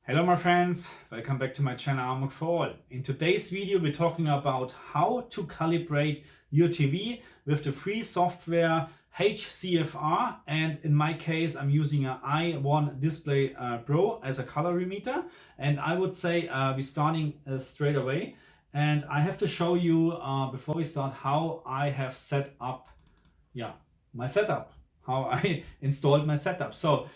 Hello my friends, welcome back to my channel Armor for All. In today's video we're talking about how to calibrate your TV with the free software HCFR, and in my case I'm using an i1 Display Pro as a colorimeter, and I would say we're starting straight away, and I have to show you before we start how I have set up my setup, how I installed my setup. So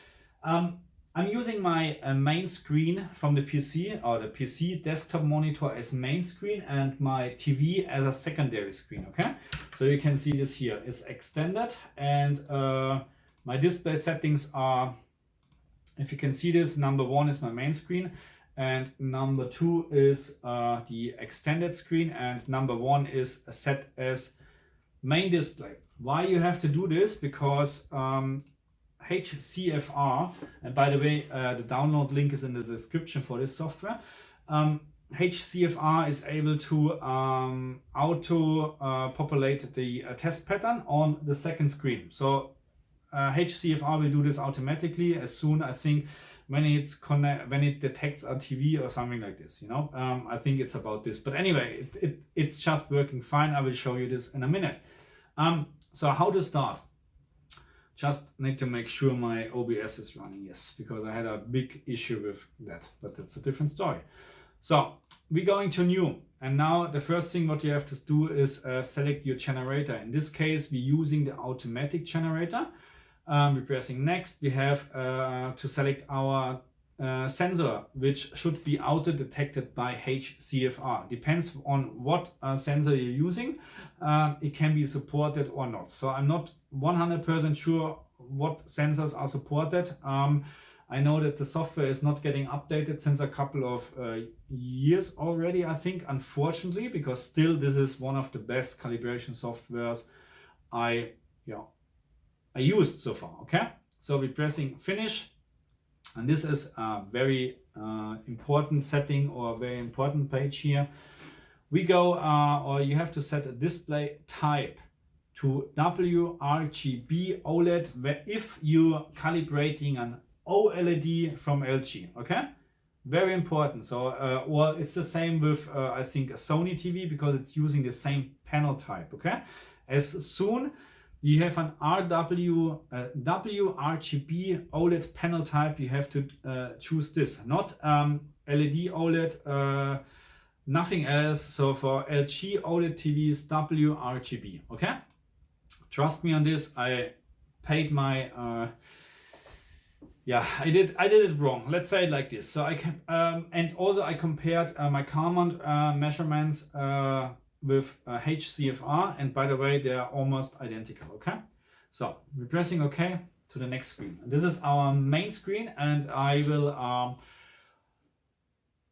I'm using my main screen from the PC, or the PC desktop monitor as main screen, and my TV as a secondary screen, okay? So you can see this here is extended, and my display settings are, if you can see this, number 1 is my main screen, and number 2 is the extended screen, and number 1 is set as main display. Why you have to do this? Because HCFR, and by the way, the download link is in the description for this software. HCFR is able to auto-populate the test pattern on the second screen. So HCFR will do this automatically as soon, I think, when it detects a TV or something like this, you know. I think it's about this. But anyway, it's just working fine. I will show you this in a minute. So how to start? Just need to make sure my OBS is running, yes, because I had a big issue with that, but that's a different story. So we're going to new, and now the first thing what you have to do is select your generator. In this case, we're using the automatic generator. We're pressing next. We have to select our sensor, which should be auto-detected by HCFR. Depends on what sensor you're using. It can be supported or not. So I'm not 100% sure what sensors are supported. I know that the software is not getting updated since a couple of years already, I think, unfortunately, because still this is one of the best calibration softwares I used so far. Okay, so we're pressing finish. And this is a very important setting, or a very important page here. We go, or you have to set a display type to Wrgb Oled if you're calibrating an OLED from LG, okay? Very important. So, or it's the same with, I think, a Sony TV, because it's using the same panel type, okay? As soon you have an WRGB OLED panel type, you have to choose this, not LED OLED, nothing else. So for LG OLED TVs, WRGB, okay? Trust me on this. I paid my, I did it wrong. Let's say it like this. So I can, and also I compared my Calmont measurements with HCFR, and by the way, they are almost identical, okay? So we're pressing OK to the next screen. This is our main screen, and I will,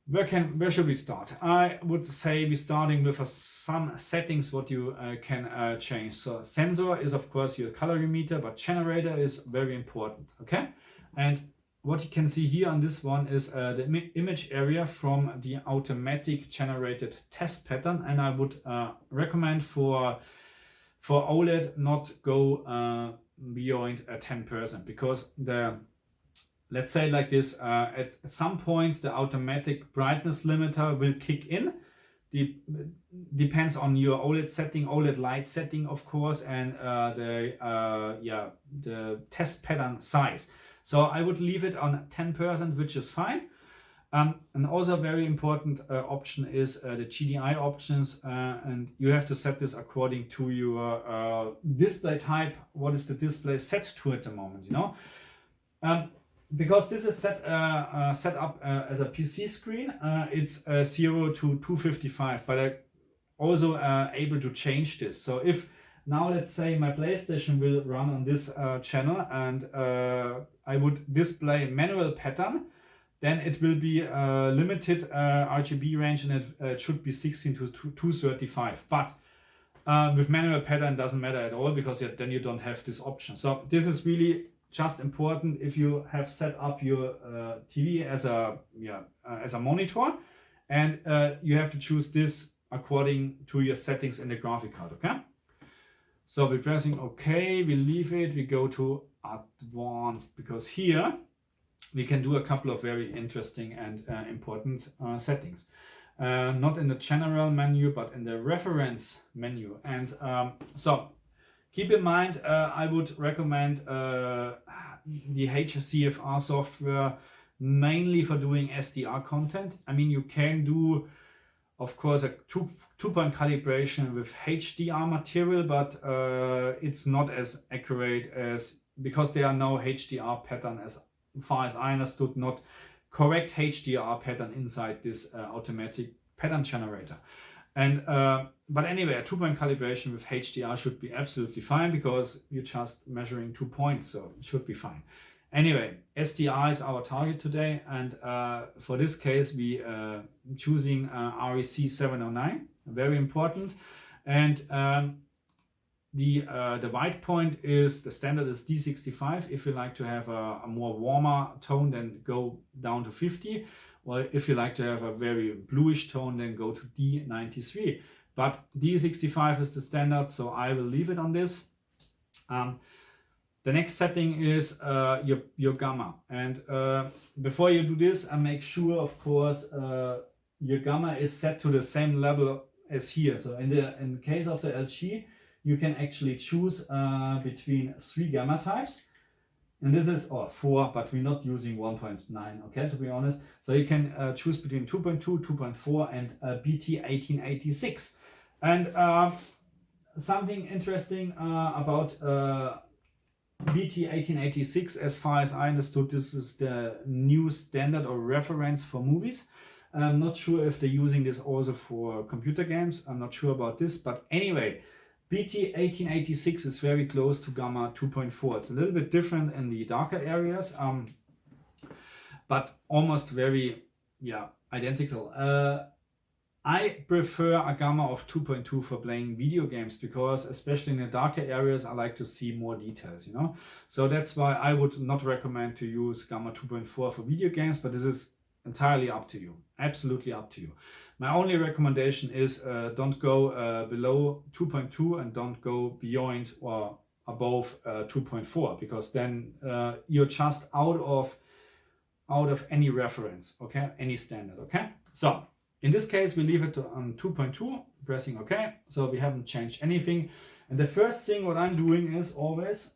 where should we start? I would say we're starting with some settings what you can change. So sensor is of course your colorimeter, but generator is very important, okay? And what you can see here on this one is the image area from the automatic generated test pattern, and I would recommend for OLED not go beyond 10%, because let's say like this, at some point the automatic brightness limiter will kick in. Depends on your OLED setting, OLED light setting of course, and the test pattern size. So I would leave it on 10%, which is fine. And also a very important option is the GDI options, and you have to set this according to your display type. What is the display set to at the moment, you know? Because this is set up as a PC screen, it's 0 to 255, but I also able to change this. So if now let's say my PlayStation will run on this channel, and I would display manual pattern, then it will be limited RGB range, and it should be 16 to 235. But with manual pattern doesn't matter at all, because then you don't have this option. So this is really just important if you have set up your TV as a monitor, and you have to choose this according to your settings in the graphic card, okay? So we're pressing OK, we leave it, we go to advanced, because here we can do a couple of very interesting and important settings. Not in the general menu, but in the reference menu. And so keep in mind, I would recommend the HCFR software mainly for doing SDR content. I mean, you can do, of course, a two-point calibration with HDR material, but it's not as accurate as, because there are no HDR pattern, as far as I understood, not correct HDR pattern inside this automatic pattern generator. And but anyway, a two-point calibration with HDR should be absolutely fine, because you're just measuring 2 points, so it should be fine. Anyway, SDR is our target today, and for this case we choosing REC 709, very important. And the white point is, the standard is D65. If you like to have a more warmer tone, then go down to 50. Or if you like to have a very bluish tone, then go to D93. But D65 is the standard, so I will leave it on this. The next setting is your gamma. And before you do this, make sure, of course, your gamma is set to the same level as here. So in the case of the LG, you can actually choose between 3 gamma types. And this is 4, but we're not using 1.9, okay, to be honest. So you can choose between 2.2, 2.4 and BT 1886. And something interesting about BT 1886, as far as I understood, this is the new standard or reference for movies. I'm not sure if they're using this also for computer games. I'm not sure about this, but anyway, BT 1886 is very close to gamma 2.4. It's a little bit different in the darker areas, but almost very, identical. I prefer a gamma of 2.2 for playing video games, because especially in the darker areas, I like to see more details, you know. So that's why I would not recommend to use gamma 2.4 for video games, but this is entirely up to you, absolutely up to you. My only recommendation is don't go below 2.2 and don't go beyond or above 2.4, because then you're just out of any reference, okay, any standard, okay. So in this case, we leave it on 2.2, pressing OK. So we haven't changed anything. And the first thing what I'm doing is always,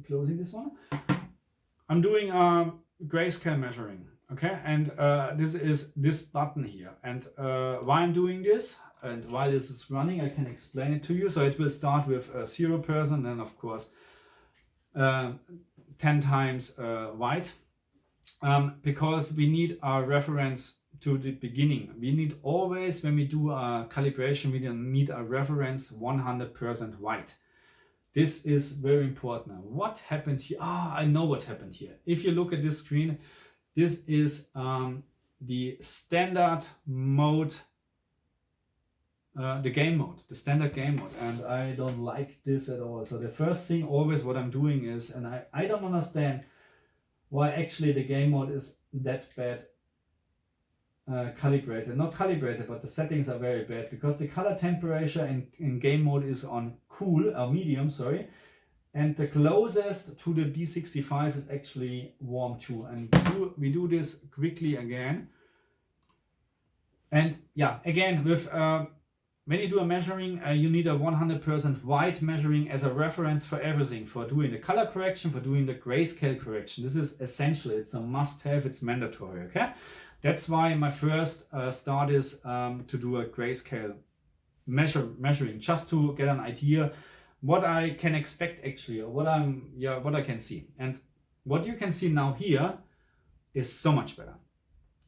closing this one, I'm doing grayscale measuring, okay? And this is this button here. And why I'm doing this and while this is running, I can explain it to you. So it will start with 0%, then of course 10 times white, because we need our reference to the beginning. We need always, when we do a calibration, we need a reference 100% white. This is very important. Now, what happened here? I know what happened here. If you look at this screen, this is the standard mode, the game mode, the standard game mode, and I don't like this at all. So the first thing always what I'm doing is, and I don't understand why actually the game mode is that bad calibrated. Not calibrated, but the settings are very bad, because the color temperature in game mode is on cool, or medium, sorry, and the closest to the D65 is actually warm too. And we do this quickly again. And yeah, again, with when you do a measuring, you need a 100% white measuring as a reference for everything, for doing the color correction, for doing the grayscale correction. This is essential. It's a must-have. It's mandatory. Okay. That's why my first start is to do a grayscale measuring, just to get an idea what I can expect actually, or what I can see. And what you can see now here is so much better,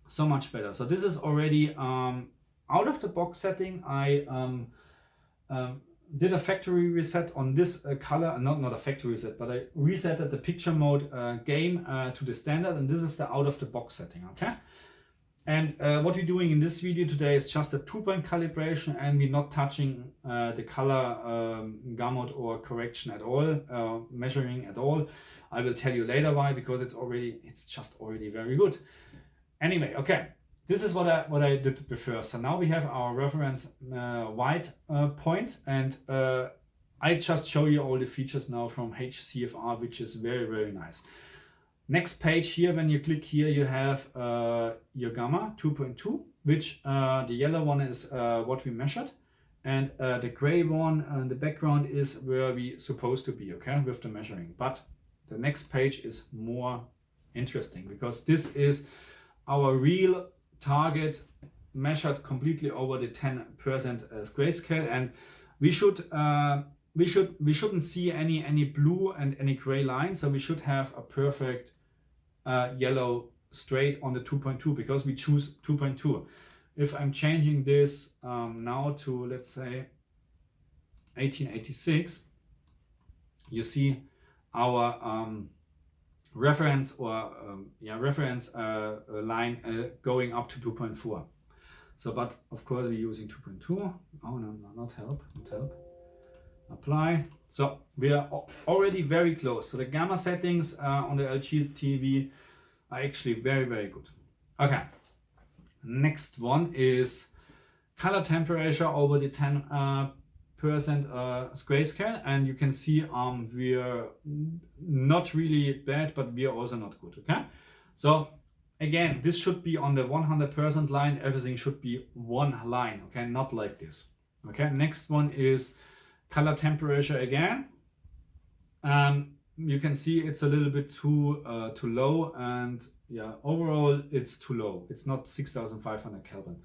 so much better. So this is already out of the box setting. I did a factory reset on this color, not a factory reset, but I resetted the picture mode game to the standard, and this is the out of the box setting. Okay. And what we're doing in this video today is just a 2-point calibration, and we're not touching the color gamut or correction at all, measuring at all. I will tell you later why, because it's just already very good. Anyway, okay, this is what I did before. So now we have our reference white point, and I just show you all the features now from HCFR, which is very, very nice. Next page here, when you click here, you have your gamma 2.2, which the yellow one is what we measured, and the gray one and the background is where we supposed to be, okay, with the measuring. But the next page is more interesting because this is our real target measured completely over the 10% grayscale, and we shouldn't see any blue and any gray line, so we should have a perfect yellow straight on the 2.2 because we choose 2.2. If I'm changing this now to, let's say, 1886, you see our reference or reference line going up to 2.4. So, but of course we're using 2.2. Oh no, not help, not help. Apply. So we are already very close. So the gamma settings on the LG TV are actually very, very good. Okay. Next one is color temperature over the 10% grayscale, and you can see we are not really bad, but we are also not good. Okay. So again, this should be on the 100% line. Everything should be one line. Okay, not like this. Okay. Next one is color temperature again. You can see it's a little bit too low, and yeah, overall it's too low. It's not 6500 Kelvin.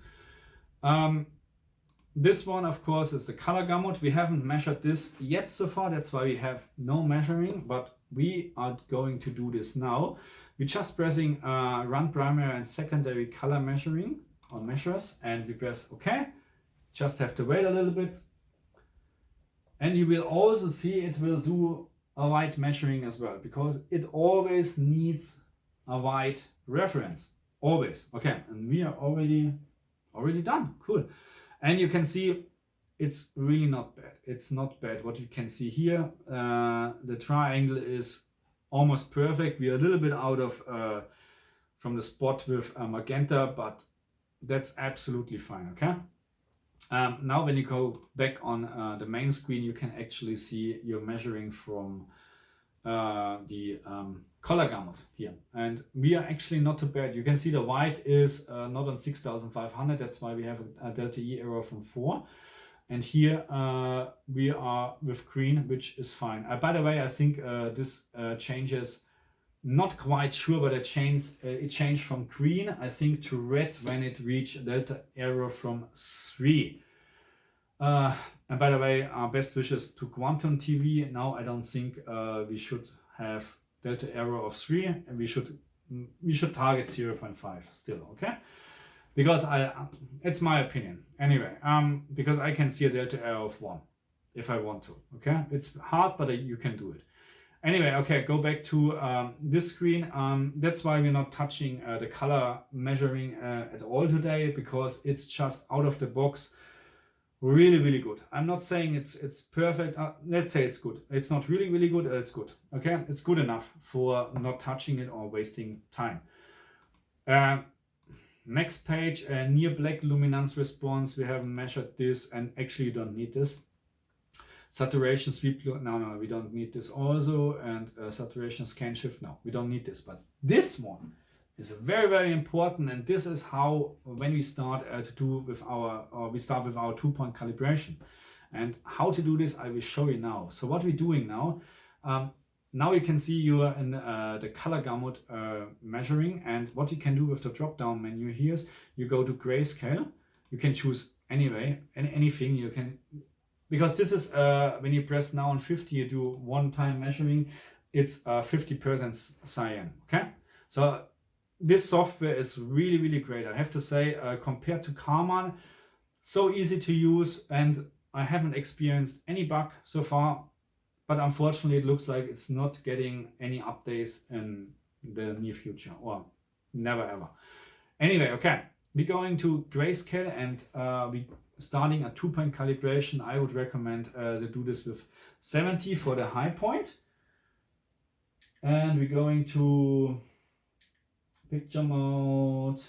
This one, of course, is the color gamut. We haven't measured this yet so far. That's why we have no measuring, but we are going to do this now. We're just pressing run primary and secondary color measuring or measures, and we press OK. Just have to wait a little bit. And you will also see it will do a white measuring as well, because it always needs a white reference. Always. Okay, and we are already done. Cool. And you can see it's really not bad. It's not bad. What you can see here, the triangle is almost perfect. We are a little bit out of from the spot with magenta, but that's absolutely fine. Okay. Now when you go back on the main screen, you can actually see your measuring from the color gamut here, and we are actually not too bad. You can see the white is not on 6500. That's why we have a delta E error from 4, and here we are with green, which is fine. By the way, I think this changes, not quite sure, but it changed from green, I think, to red when it reached delta error from 3. And by the way, our best wishes to Quantum TV. Now I don't think we should have delta error of 3, and we should target 0.5 still, okay? Because it's my opinion anyway. Because I can see a delta error of 1 if I want to. Okay, it's hard, but you can do it. Anyway, okay, go back to this screen. That's why we're not touching the color measuring at all today, because it's just out of the box. Really, really good. I'm not saying it's perfect. Let's say it's good. It's not really, really good. It's good. Okay, it's good enough for not touching it or wasting time. Next page, near black luminance response. We haven't measured this, and actually you don't need this. Saturation sweep, no, we don't need this also. And saturation scan shift, no, we don't need this. But this one is very, very important, and this is how, when we start to do with we start with our 2-point calibration. And how to do this, I will show you now. So what we're doing now, now you can see you are in the color gamut measuring, and what you can do with the drop-down menu here is you go to grayscale. You can choose anything you can, because this is when you press now on 50, you do one-time measuring. It's 50% cyan. Okay, so this software is really, really great. I have to say, compared to Karman, so easy to use, and I haven't experienced any bug so far. But unfortunately, it looks like it's not getting any updates in the near future, or never ever. Anyway, okay, we're going to grayscale, and we starting a 2-point calibration. I would recommend to do this with 70 for the high point. And we're going to picture mode.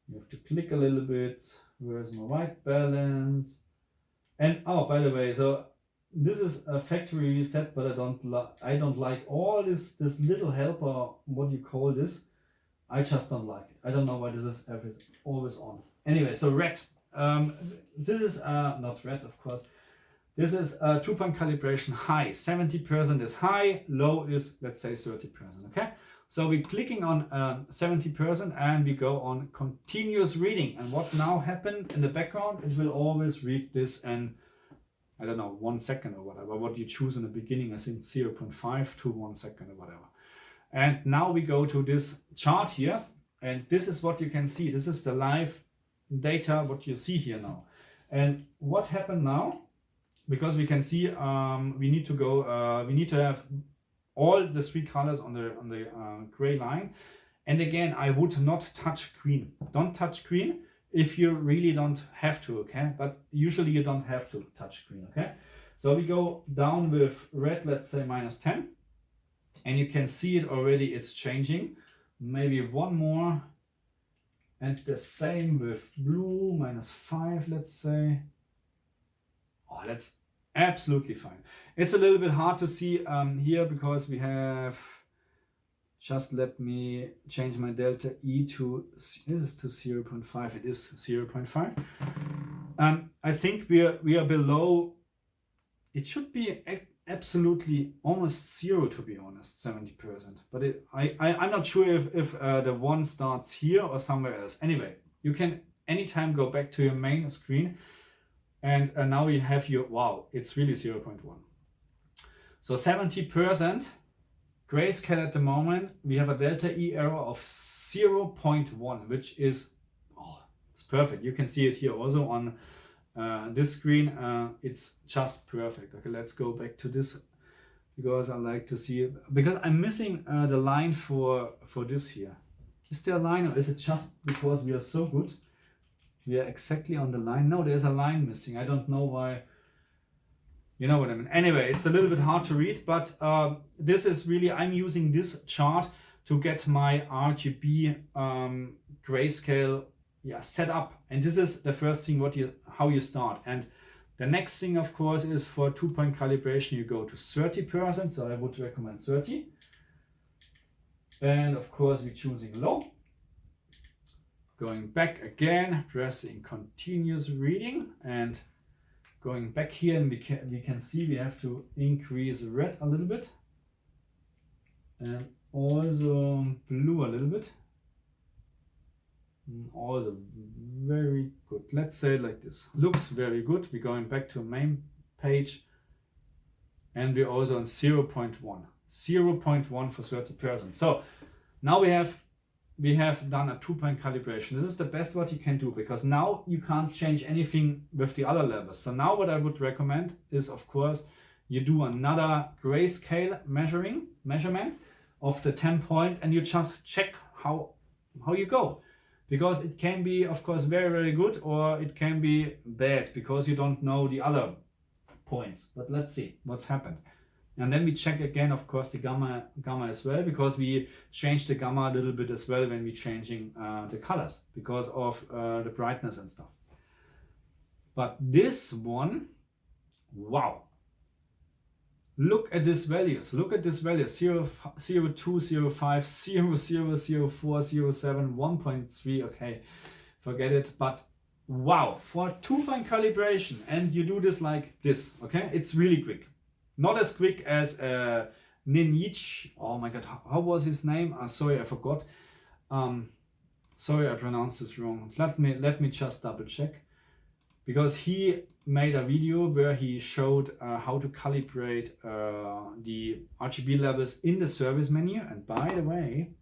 You have to click a little bit. Where's my white balance? And oh, by the way, so this is a factory reset, but I don't like all this little helper, what you call this. I just don't like it. I don't know why this is always on. Anyway, so red. This is not red, of course. This is 2-point calibration high. 70% is high, low is, let's say, 30%. Okay, so we're clicking on 70% and we go on continuous reading. And what now happened in the background, it will always read this, and I don't know, 1 second or whatever, what you choose in the beginning, I think 0.5 to 1 second or whatever. And now we go to this chart here, and this is what you can see. This is the live data, what you see here now. And what happened now, because we can see we need to go, we need to have all the 3 colors on the gray line. And again, I would not touch green. Don't touch green if you really don't have to, okay? But usually you don't have to touch green, okay? So we go down with red, let's say -10. And you can see it already, it's changing. Maybe one more. And the same with blue, -5, let's say. Oh, that's absolutely fine. It's a little bit hard to see here because we have, just let me change my delta E to, this is to 0.5, it is 0.5. I think we are below, it should be absolutely almost 0, to be honest, 70%. But I'm not sure if the one starts here or somewhere else. Anyway, you can anytime go back to your main screen, and now we have your, wow, it's really 0.1. So 70% grayscale at the moment. We have a delta E error of 0.1, which is, oh, it's perfect. You can see it here also on this screen. It's just perfect. Okay, let's go back to this because I like to see it, because I'm missing the line for this here. Is there a line, or is it just because we are so good? We are exactly on the line. No, there's a line missing. I don't know why. You know what I mean. Anyway, it's a little bit hard to read, but this is really, I'm using this chart to get my RGB grayscale set up. And this is the first thing how you start. And the next thing, of course, is for 2-point calibration, you go to 30%. So I would recommend 30. And of course, we're choosing low. Going back again, pressing continuous reading, and going back here, and we can see we have to increase red a little bit and also blue a little bit. Also very good. Let's say it like this. Looks very good. We're going back to main page, and we're also on 0.1. 0.1 for 30%. So now we have done a 2-point calibration. This is the best what you can do, because now you can't change anything with the other levels. So now what I would recommend is, of course, you do another grayscale measurement of the 10-point, and you just check how you go. Because it can be, of course, very, very good, or it can be bad because you don't know the other points. But let's see what's happened. And then we check again, of course, the gamma as well, because we change the gamma a little bit as well when we're changing the colors because of the brightness and stuff. But this one, wow. Look at these values. Look at this value: 0, 0, 2, 0, 5, 0, 0, 0, 4, 0, 7, 1.3. Okay, forget it. But wow, for 2-point calibration, and you do this like this, okay? It's really quick. Not as quick as Ninich. Oh my God, how was his name? Sorry, I forgot. Sorry, I pronounced this wrong. Let me just double check, because he made a video where he showed how to calibrate the RGB levels in the service menu. And by the way,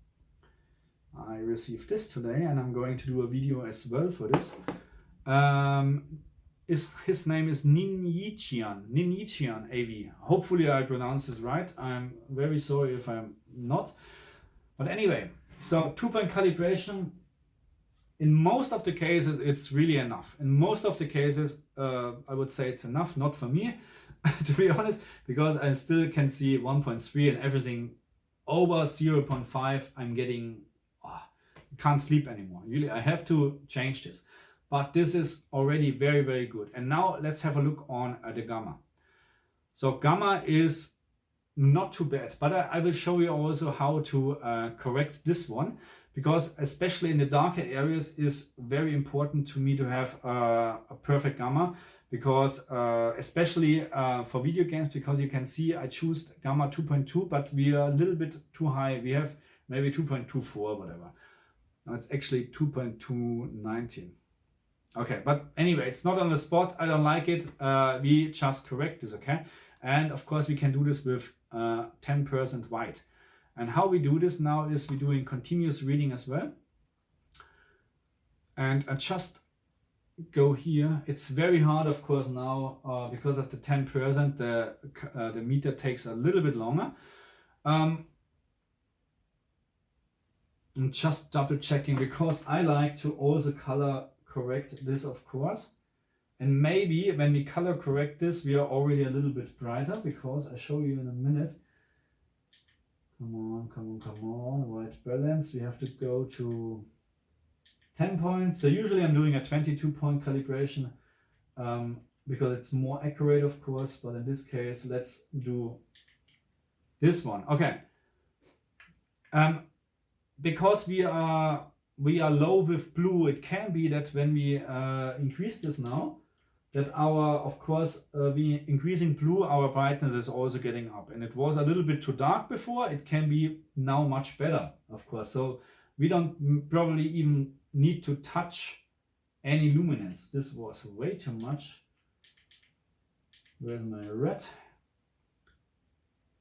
I received this today, and I'm going to do a video as well for this. His name is Ninyichian AV. Hopefully I pronounced this right. I'm very sorry if I'm not. But anyway, so 2-point calibration, in most of the cases, it's really enough. In most of the cases, I would say it's enough. Not for me, to be honest, because I still can see 1.3 and everything over 0.5. I'm getting, can't sleep anymore. Really, I have to change this. But this is already very, very good. And now let's have a look on the gamma. So gamma is not too bad, but I will show you also how to correct this one, because especially in the darker areas is very important to me to have a perfect gamma, because especially for video games, because you can see I choose gamma 2.2, but we are a little bit too high. We have maybe 2.24, whatever. No, it's actually 2.219. Okay, but anyway, it's not on the spot. I don't like it. We just correct this, okay? And of course, we can do this with 10% white. And how we do this now is we're doing continuous reading as well. And I just go here. It's very hard, of course, now because of the 10%, the meter takes a little bit longer. I'm just double checking because I like to also color correct this, of course. And maybe when we color correct this, we are already a little bit brighter, because I show you in a minute. Come on, come on, come on, white balance. We have to go to 10 points. So usually I'm doing a 22-point calibration because it's more accurate, of course. But in this case, let's do this one. Okay. Because we are low with blue, it can be that when we increase this now, that our, of course, we increasing blue, our brightness is also getting up. And it was a little bit too dark before. It can be now much better, of course. So we don't probably even need to touch any luminance. This was way too much. Where's my red?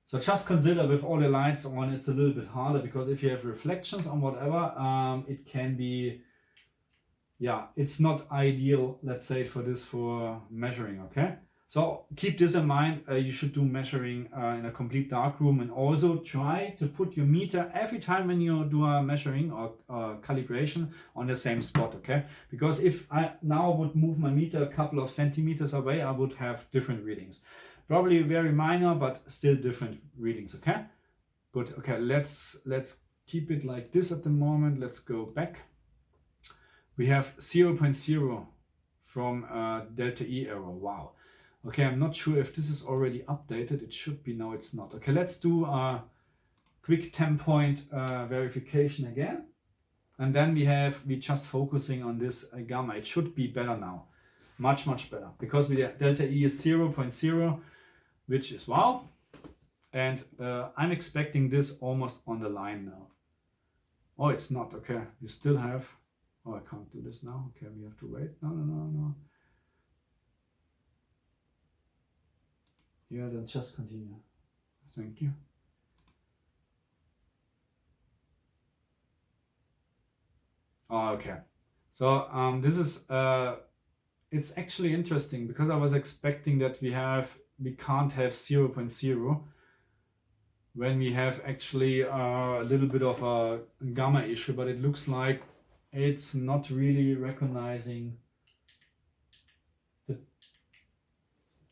So just consider with all the lights on, it's a little bit harder, because if you have reflections on whatever, it can be, yeah, it's not ideal, let's say, for measuring, okay? So keep this in mind. You should do measuring in a complete dark room, and also try to put your meter every time when you do a measuring or calibration on the same spot, okay? Because if I now would move my meter a couple of centimeters away, I would have different readings. Probably very minor, but still different readings, okay? Good, okay, let's keep it like this at the moment. Let's go back. We have 0.0 from delta E error, wow. Okay, I'm not sure if this is already updated. It should be, no, it's not. Okay, let's do a quick 10-point verification again. And then we just focusing on this gamma. It should be better now, much better, because delta E is 0.0, which is wow. And I'm expecting this almost on the line now. Oh, it's not, okay. We still have, oh, I can't do this now. Okay, we have to wait. No. Yeah, then just continue. Thank you. Oh, okay. So this is it's actually interesting, because I was expecting that we can't have 0.0 when we have actually a little bit of a gamma issue, but it looks like it's not really recognizing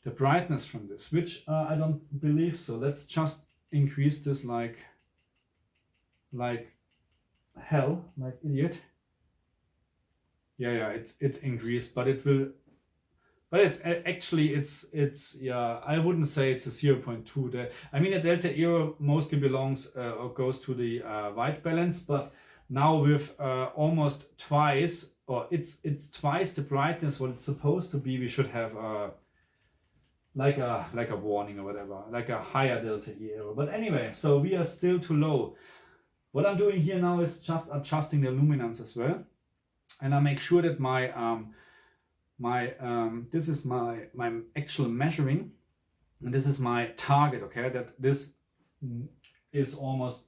the brightness from this, which I don't believe so. Let's just increase this like hell, like idiot. Yeah, it's increased, but it will. But it's actually yeah. I wouldn't say it's a 0.2. I mean, a delta error mostly belongs or goes to the white balance, but now with almost twice, or it's twice the brightness what it's supposed to be, we should have like a warning or whatever, like a higher delta E error. But anyway, so we are still too low. What I'm doing here now is just adjusting the luminance as well, and I make sure that my this is my actual measuring, and this is my target, okay, that this is almost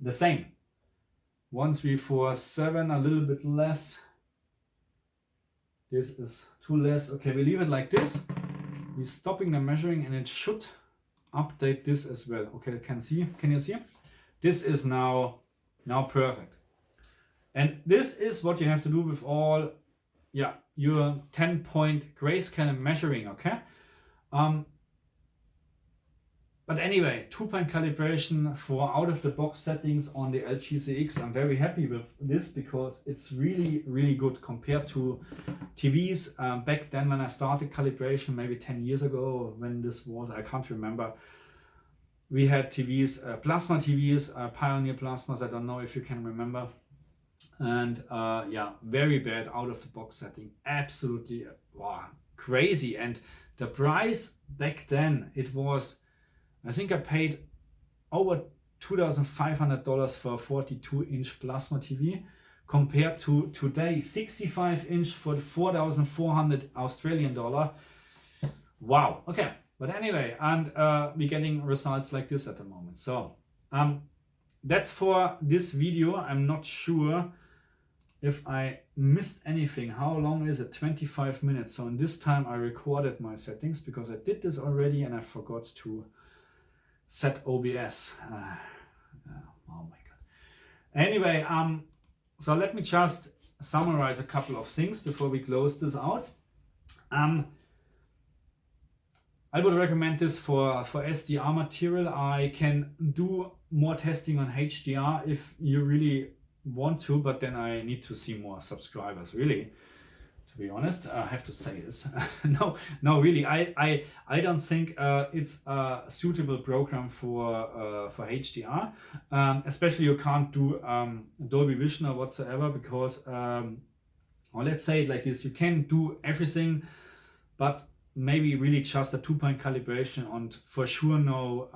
the same. 1347, a little bit less. This is too less. Okay, we leave it like this. We're stopping the measuring, and it should update this as well. Okay, can you see? This is now perfect. And this is what you have to do with all, yeah, your 10-point grayscale measuring, okay? But anyway, 2-point calibration for out-of-the-box settings on the LGCX. I'm very happy with this because it's really, really good compared to TVs. Back then when I started calibration, maybe 10 years ago, when this was, I can't remember, we had TVs, plasma TVs, Pioneer plasmas, I don't know if you can remember. And yeah, very bad out-of-the-box setting. Absolutely wow, crazy. And the price back then, it was, I think I paid over $2,500 for a 42-inch plasma TV compared to today 65-inch for 4,400 Australian dollar. Wow. Okay. But anyway, and we're getting results like this at the moment. So that's for this video. I'm not sure if I missed anything. How long is it? 25 minutes. So in this time I recorded my settings because I did this already and I forgot to set OBS. Oh my god. Anyway, so let me just summarize a couple of things before we close this out. I would recommend this for SDR material. I can do more testing on HDR if you really want to, but then I need to see more subscribers, really. To be honest, I have to say this. No, really, I don't think it's a suitable program for HDR. Especially you can't do Dolby Vision or whatsoever because, or let's say it like this: you can do everything, but maybe really just a 2-point calibration and for sure no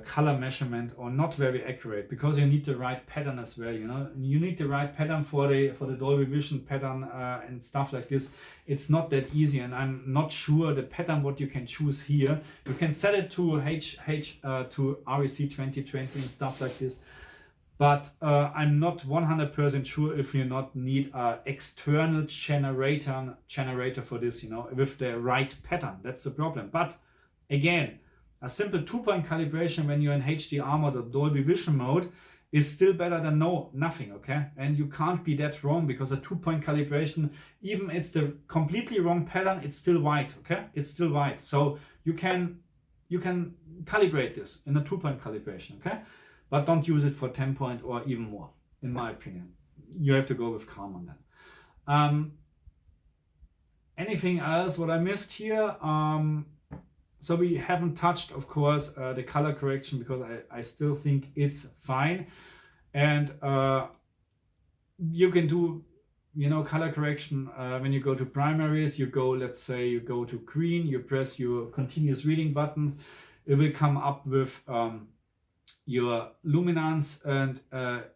color measurement, or not very accurate, because you need the right pattern as well. You know, you need the right pattern for the Dolby Vision pattern and stuff like this. It's not that easy, and I'm not sure the pattern what you can choose here. You can set it to to REC 2020 and stuff like this, but I'm not 100% sure if you not need an external generator for this, you know, with the right pattern. That's the problem. But again, a simple 2-point calibration when you're in HDR mode or Dolby Vision mode is still better than nothing, okay? And you can't be that wrong, because a 2-point calibration, even it's the completely wrong pattern, it's still white, okay? It's still white. So you can calibrate this in a 2-point calibration, okay? But don't use it for 10-point or even more, in my opinion. You have to go with calm on that. Anything else what I missed here? So we haven't touched, of course, the color correction, because I still think it's fine. And you can do, you know, color correction when you go to primaries. You go, let's say you go to green, you press your continuous reading buttons. It will come up with your luminance and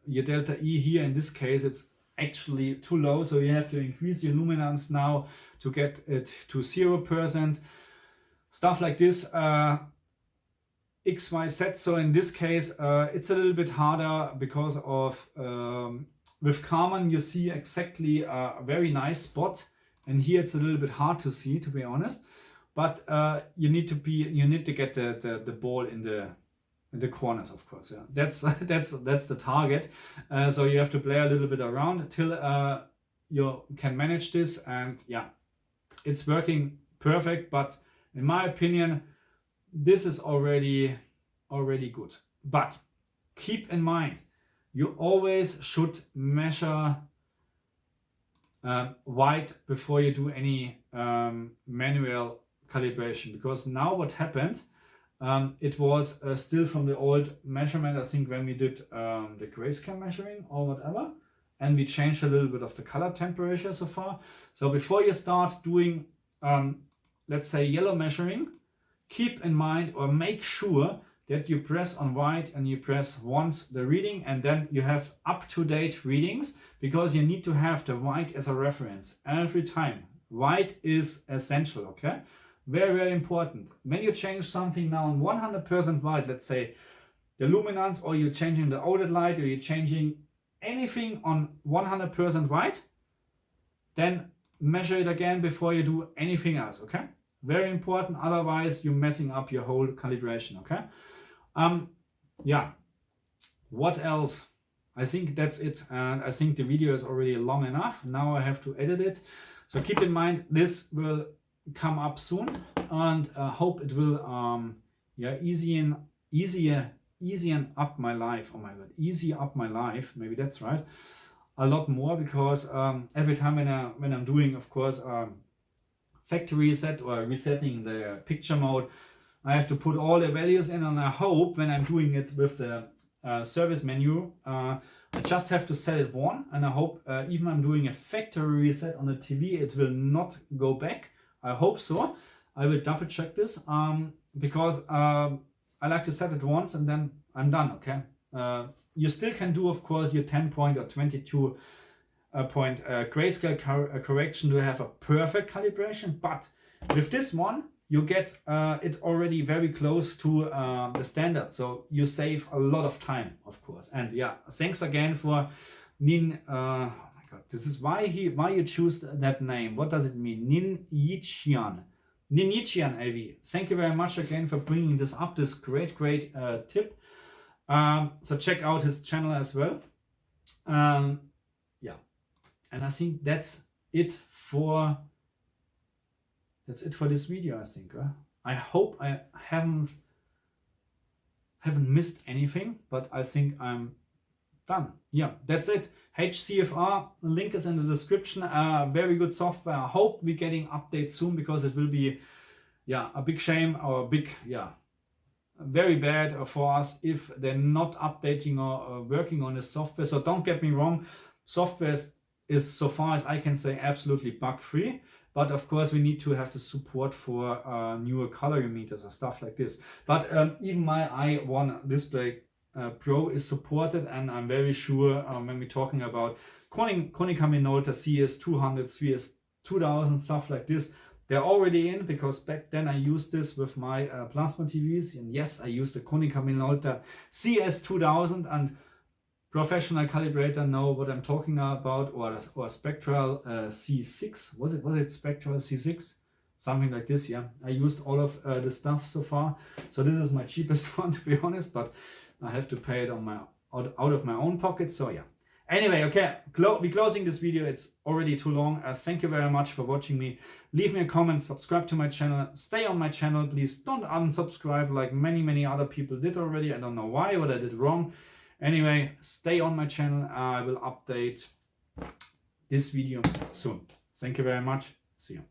your delta E here. In this case, it's actually too low, so you have to increase your luminance now to get it to 0%. Stuff like this, X, Y, Z. So in this case, it's a little bit harder because of with Carmen you see exactly a very nice spot, and here it's a little bit hard to see, to be honest. But you need to get the ball in the corners, of course. Yeah, that's the target. So you have to play a little bit around till you can manage this, and yeah, it's working perfect. But in my opinion, this is already good. But keep in mind, you always should measure white before you do any manual calibration, because now what happened, it was still from the old measurement, I think, when we did the grayscale measuring or whatever, and we changed a little bit of the color temperature so far. So before you start doing let's say yellow measuring, keep in mind or make sure that you press on white and you press once the reading, and then you have up-to-date readings, because you need to have the white as a reference every time. White is essential, okay? Very, very important. When you change something now on 100% white, let's say the luminance, or you're changing the Oled light, or you're changing anything on 100% white, then measure it again before you do anything else, okay? Very important, otherwise you're messing up your whole calibration, okay? Yeah, what else? I think that's it, and I think the video is already long enough. Now I have to edit it. So keep in mind, this will come up soon, and hope it will yeah, easier up my life. Oh my god, easy up my life, maybe that's right, a lot more, because every time when I'm doing, of course, factory reset or resetting the picture mode, I have to put all the values in, and I hope when I'm doing it with the service menu, I just have to set it 1, and I hope even I'm doing a factory reset on the TV, it will not go back. I hope so. I will double check this because I like to set it once and then I'm done, okay? You still can do, of course, your 10 point or 22 point grayscale correction to have a perfect calibration, but with this one, you get it already very close to the standard, so you save a lot of time, of course. And yeah, thanks again for Nin. Oh my god, this is why you choose that name. What does it mean? Nin Yichian LV. Thank you very much again for bringing this up. This great tip. So check out his channel as well. Yeah, and I think that's it for this video, I think. I hope I haven't missed anything, but I think I'm done. Yeah, that's it. HCFR, link is in the description. Very good software. I hope we're getting updates soon, because it will be, yeah, a big shame, or a big, yeah, very bad for us if they're not updating or working on the software. So don't get me wrong, software is, so far as I can say, absolutely bug-free. But of course, we need to have the support for newer colorimeters and stuff like this. But even my i1 display Pro is supported, and I'm very sure when we're talking about Konica Minolta CS200, CS2000, stuff like this, they're already in, because back then I used this with my plasma TVs. And yes, I used the Konica Minolta CS2000, and professional calibrator know what I'm talking about, or Spectral C6. Was it Spectral C6? Something like this, yeah. I used all of the stuff so far. So this is my cheapest one, to be honest, but I have to pay it on my out of my own pocket. So yeah. Anyway, okay, we're closing this video. It's already too long. Thank you very much for watching me. Leave me a comment, subscribe to my channel, stay on my channel, please. Don't unsubscribe like many other people did already. I don't know why, what I did wrong. Anyway, stay on my channel. I will update this video soon. Thank you very much. See you.